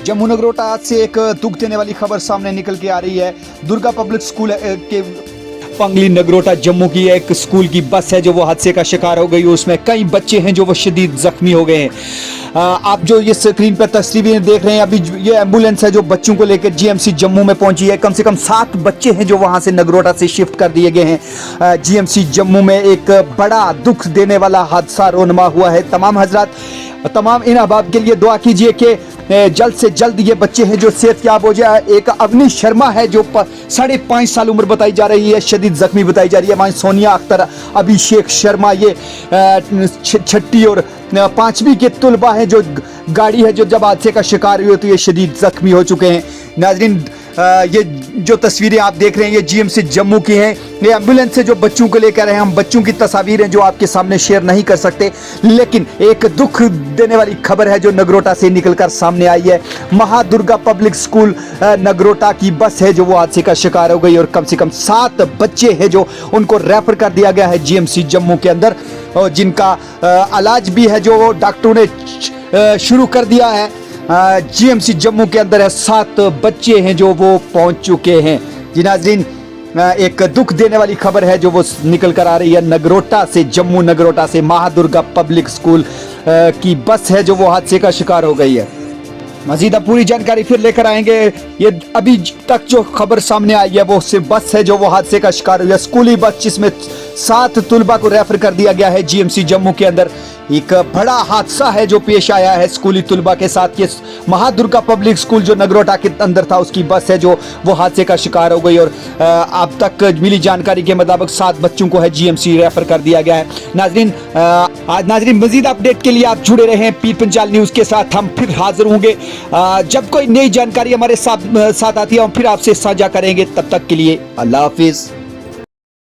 जम्मू नगरोटा से एक दुख देने वाली खबर सामने निकल के आ रही है। दुर्गा पब्लिक स्कूल के पंगली नगरोटा जम्मू की एक स्कूल की बस है जो वो हादसे का शिकार हो गई। उसमें कई बच्चे हैं जो वो शदीद जख्मी हो गए हैं। आप जो ये स्क्रीन पर तस्वीरें देख रहे हैं, अभी ये एम्बुलेंस है जो बच्चों को लेकर जीएमसी जम्मू में पहुंची है। कम से कम 7 बच्चे हैं जो वहां से नगरोटा से शिफ्ट कर दिए गए हैं। जीएमसी जम्मू में एक बड़ा दुख देने वाला हादसा रोनमा हुआ है। तमाम इन अहबाब के लिए दुआ कीजिए कि जल्द से जल्द ये बच्चे हैं जो सेहतयाब हो जाए। एक अवनीश शर्मा है जो 5.5 साल उम्र बताई जा रही है, शदीद जख्मी बताई जा रही है। वहीं सोनिया अख्तर, अभिषेक शर्मा, ये 6ठी और 5वीं के तुलबा हैं जो गाड़ी है जो जब हादसे का शिकार हुई तो ये शदीद जख्मी हो चुके हैं। नाजरीन, ये जो तस्वीरें आप देख रहे हैं ये जीएमसी जम्मू की हैं। ये एम्बुलेंस से जो बच्चों को लेकर आए हैं, हम बच्चों की तस्वीरें जो आपके सामने शेयर नहीं कर सकते, लेकिन एक दुख देने वाली खबर है जो नगरोटा से निकलकर सामने आई है। महादुर्गा पब्लिक स्कूल नगरोटा की बस है जो वो हादसे का शिकार हो गई और कम से कम 7 बच्चे हैं जो उनको रेफर कर दिया गया है जीएमसी जम्मू के अंदर, और जिनका इलाज भी है जो डॉक्टरों ने शुरू कर दिया है। जीएमसी जम्मू के अंदर है 7 बच्चे हैं जो वो पहुंच चुके हैं। जी नाज़रीन, एक दुख देने वाली खबर है जो वो निकल कर आ रही है नगरोटा से, जम्मू नगरोटा से। महादुर्गा पब्लिक स्कूल की बस है जो वो हादसे का शिकार हो गई है। मजीद पूरी जानकारी फिर लेकर आएंगे। ये अभी तक जो खबर सामने आई है वो सिर्फ बस है जो वो हादसे का शिकार हुई है। स्कूली बस जिसमें 7 तुलबा को रेफर कर दिया गया है जीएमसी जम्मू के अंदर। एक बड़ा हादसा है जो पेश आया है स्कूली तुलबा के साथ। ये महादुर्गा पब्लिक स्कूल जो नगरोटा के अंदर था उसकी बस है जो वो हादसे का शिकार हो गई और अब तक मिली जानकारी के मुताबिक 7 बच्चों को है जीएमसी रेफर कर दिया गया है। नाजरीन, मजीद अपडेट के लिए आप जुड़े रहें पीर पंजाल न्यूज़ के साथ। हम फिर हाजिर होंगे जब कोई नई जानकारी हमारे साथ आती है, हम फिर आपसे साझा करेंगे। तब तक के लिए अल्लाह हाफिज़।